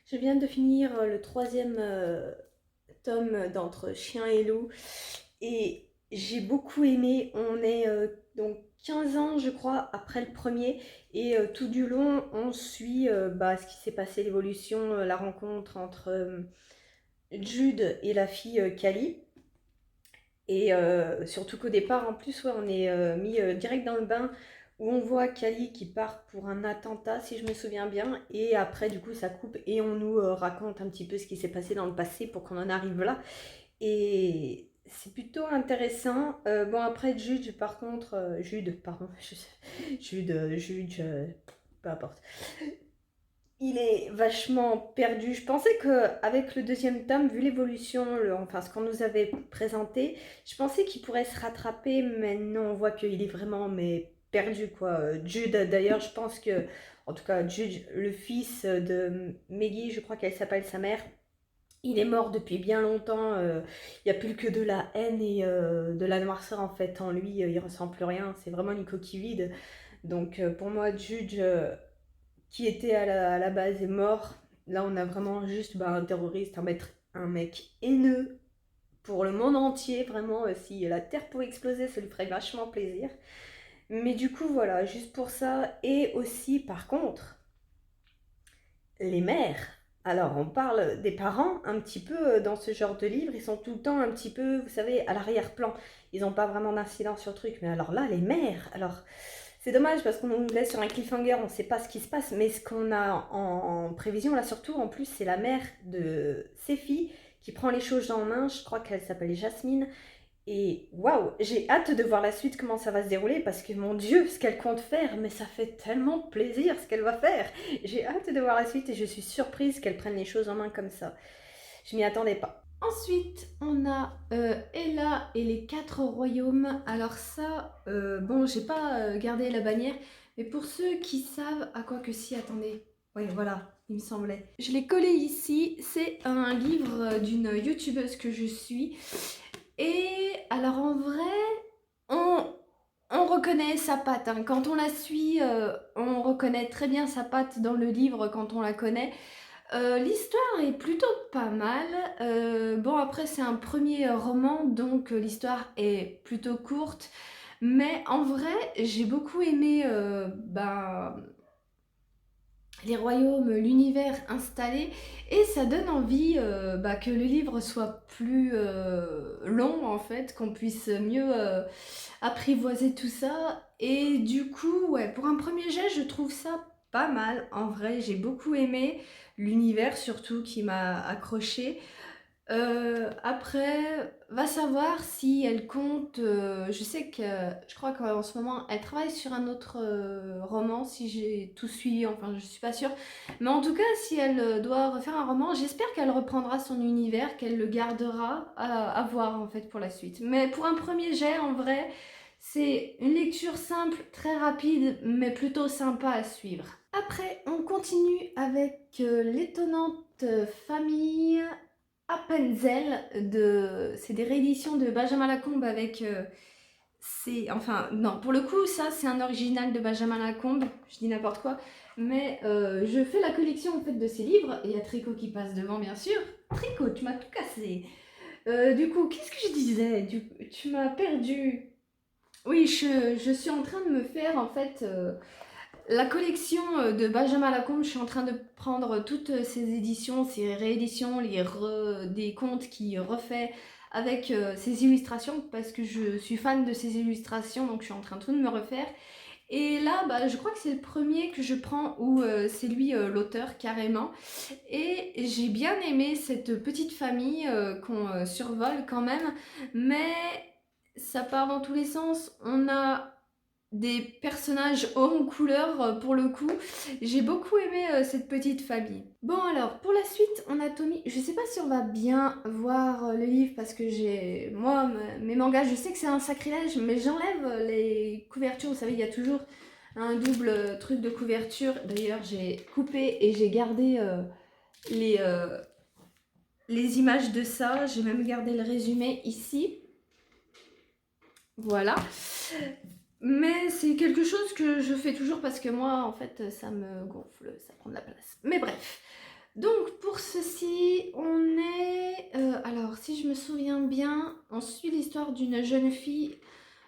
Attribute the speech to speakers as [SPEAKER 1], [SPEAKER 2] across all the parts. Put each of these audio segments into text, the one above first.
[SPEAKER 1] Je viens de finir le troisième tome d'Entre Chien et Loup et j'ai beaucoup aimé. On est donc 15 ans, je crois, après le premier et tout du long, on suit ce qui s'est passé, l'évolution, la rencontre entre Jude et la fille Callie. Et surtout qu'au départ, en plus, ouais, on est mis direct dans le bain où on voit Kali qui part pour un attentat, si je me souviens bien. Et après, du coup, ça coupe et on nous raconte un petit peu ce qui s'est passé dans le passé pour qu'on en arrive là. Et c'est plutôt intéressant. Bon, après, Jude, par contre, Jude, pardon, Jude, peu importe. Il est vachement perdu. Je pensais qu'avec le deuxième tome, vu l'évolution, enfin ce qu'on nous avait présenté, je pensais qu'il pourrait se rattraper, mais non, on voit qu'il est vraiment mais perdu quoi. Jude, d'ailleurs, je pense que, en tout cas, Jude, le fils de Maggie, je crois qu'elle s'appelle sa mère, il est mort depuis bien longtemps. Il n'y a plus que de la haine et de la noirceur en fait en lui. Il ressent plus rien. C'est vraiment une coquille vide. Donc pour moi, Jude, qui était à la base est mort. Là, on a vraiment juste un terroriste, un mec haineux pour le monde entier. Vraiment, si la Terre pouvait exploser, ça lui ferait vachement plaisir. Mais du coup, voilà, juste pour ça. Et aussi, par contre, les mères. Alors, on parle des parents un petit peu dans ce genre de livre. Ils sont tout le temps un petit peu, vous savez, à l'arrière-plan. Ils n'ont pas vraiment d'incidence sur le truc. Mais alors là, les mères. Alors, c'est dommage parce qu'on nous laisse sur un cliffhanger, on ne sait pas ce qui se passe. Mais ce qu'on a en prévision, là surtout, en plus, c'est la mère de Séphie qui prend les choses en main. Je crois qu'elle s'appelle Jasmine. Et waouh, j'ai hâte de voir la suite, comment ça va se dérouler, parce que mon Dieu, ce qu'elle compte faire, mais ça fait tellement plaisir ce qu'elle va faire. J'ai hâte de voir la suite et je suis surprise qu'elle prenne les choses en main comme ça. Je m'y attendais pas. Ensuite, on a Ella et les 4 royaumes. Alors ça, bon, j'ai pas gardé la bannière, mais pour ceux qui savent, à quoi que si, attendez. Oui, voilà, il me semblait. Je l'ai collé ici, c'est un livre d'une youtubeuse que je suis. Et alors en vrai, on, on reconnaît sa patte, hein. Quand on la suit, on reconnaît très bien sa patte dans le livre quand on la connaît. L'histoire est plutôt pas mal. Bon, après, c'est un premier roman, donc l'histoire est plutôt courte. Mais en vrai, j'ai beaucoup aimé les royaumes, l'univers installé, et ça donne envie que le livre soit plus long en fait, qu'on puisse mieux apprivoiser tout ça. Et du coup, ouais, pour un premier jet, je trouve ça pas mal. En vrai, j'ai beaucoup aimé l'univers surtout qui m'a accroché. Après, va savoir si elle compte. Je sais que je crois qu'en ce moment, elle travaille sur un autre roman, si j'ai tout suivi, enfin, je suis pas sûre. Mais en tout cas, si elle doit refaire un roman, j'espère qu'elle reprendra son univers, qu'elle le gardera à voir en fait pour la suite. Mais pour un premier jet, en vrai, c'est une lecture simple, très rapide, mais plutôt sympa à suivre. Après, on continue avec l'étonnante famille Appenzell, c'est des rééditions de Benjamin Lacombe avec... enfin, non, pour le coup, ça, c'est un original de Benjamin Lacombe, je dis n'importe quoi, mais je fais la collection en fait de ces livres, et il y a Tricot qui passe devant, bien sûr. Tricot, tu m'as tout cassé. Du coup, qu'est-ce que je disais? Tu m'as perdu. Oui, je suis en train de me faire, en fait... la collection de Benjamin Lacombe, je suis en train de prendre toutes ses éditions, ses rééditions, des contes qu'il refait avec ses illustrations, parce que je suis fan de ses illustrations, donc je suis en train de tout de me refaire. Et là, je crois que c'est le premier que je prends où c'est lui l'auteur carrément. Et j'ai bien aimé cette petite famille qu'on survole quand même, mais ça part dans tous les sens. On a des personnages hauts en couleur pour le coup. J'ai beaucoup aimé cette petite famille. Bon alors, pour la suite, on a Tommy. Je sais pas si on va bien voir le livre parce que moi, mes mangas, je sais que c'est un sacrilège, mais j'enlève les couvertures. Vous savez, il y a toujours un double truc de couverture. D'ailleurs, j'ai coupé et j'ai gardé les, euh, les images de ça. J'ai même gardé le résumé ici. Voilà. Mais c'est quelque chose que je fais toujours parce que moi, en fait, ça me gonfle, ça prend de la place. Mais bref. Donc, pour ceci, on est... alors, si je me souviens bien, on suit l'histoire d'une jeune fille.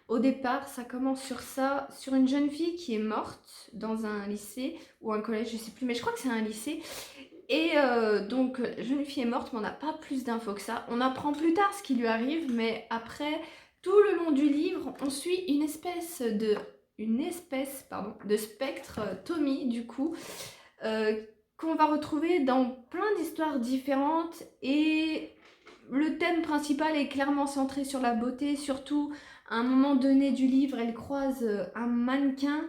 [SPEAKER 1] Au départ, ça commence sur ça, sur une jeune fille qui est morte dans un lycée ou un collège, je sais plus, mais je crois que c'est un lycée. Et donc, la jeune fille est morte, mais on n'a pas plus d'infos que ça. On apprend plus tard ce qui lui arrive, mais après, tout le long du livre, on suit une espèce de spectre, Tommy, du coup, qu'on va retrouver dans plein d'histoires différentes. Et le thème principal est clairement centré sur la beauté, surtout à un moment donné du livre, elle croise un mannequin.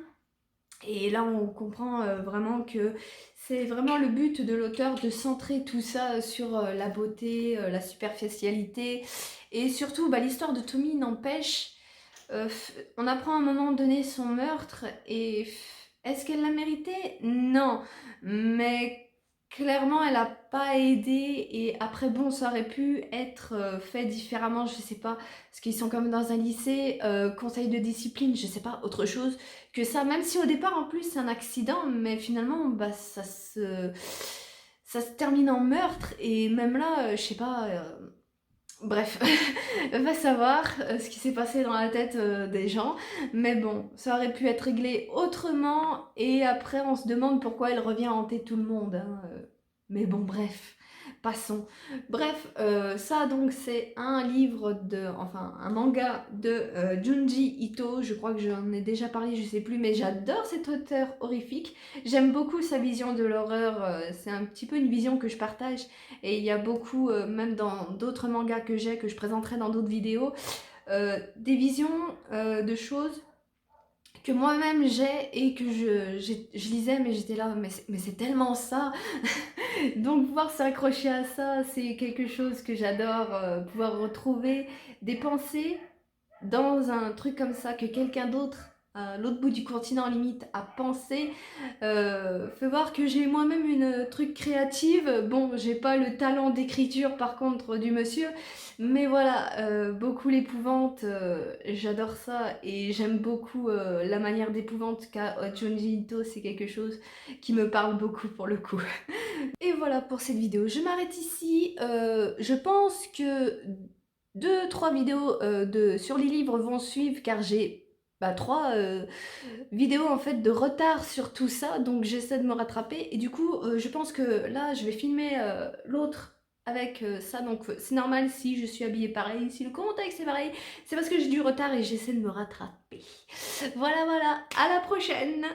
[SPEAKER 1] Et là, on comprend vraiment que c'est vraiment le but de l'auteur de centrer tout ça sur la beauté, la superficialité. Et surtout, bah, l'histoire de Tommy n'empêche. On apprend à un moment donné son meurtre et est-ce qu'elle l'a mérité? Non. Mais clairement, elle n'a pas aidé. Et après, bon, ça aurait pu être fait différemment, je sais pas. Parce qu'ils sont comme dans un lycée, conseil de discipline, je sais pas, autre chose que ça, même si au départ en plus c'est un accident, mais finalement bah, ça se termine en meurtre, et même là, je sais pas, bref, va savoir ce qui s'est passé dans la tête des gens, mais bon, ça aurait pu être réglé autrement, et après on se demande pourquoi elle revient hanter tout le monde, hein, mais bon, bref. Passons. Bref, ça donc c'est un livre enfin un manga de Junji Ito. Je crois que j'en ai déjà parlé, je sais plus, mais j'adore cet auteur horrifique. J'aime beaucoup sa vision de l'horreur. C'est un petit peu une vision que je partage. Et il y a beaucoup, même dans d'autres mangas que j'ai, que je présenterai dans d'autres vidéos, des visions de choses que moi-même j'ai et que je lisais, mais j'étais là, mais c'est tellement ça. Donc pouvoir s'accrocher à ça, c'est quelque chose que j'adore, pouvoir retrouver des pensées dans un truc comme ça que quelqu'un d'autre à l'autre bout du continent limite a pensé, fait voir que j'ai moi-même une truc créative. Bon, j'ai pas le talent d'écriture par contre du monsieur, mais voilà, beaucoup l'épouvante, j'adore ça, et j'aime beaucoup la manière d'épouvante qu'a Junji Ito. C'est quelque chose qui me parle beaucoup pour le coup. Et voilà pour cette vidéo, je m'arrête ici. Je pense que 2-3 vidéos sur les livres vont suivre, car j'ai 3 vidéos en fait de retard sur tout ça, donc j'essaie de me rattraper, et du coup je pense que là je vais filmer l'autre avec ça, donc c'est normal si je suis habillée pareil, si le contexte est pareil, c'est parce que j'ai du retard et j'essaie de me rattraper. Voilà, à la prochaine.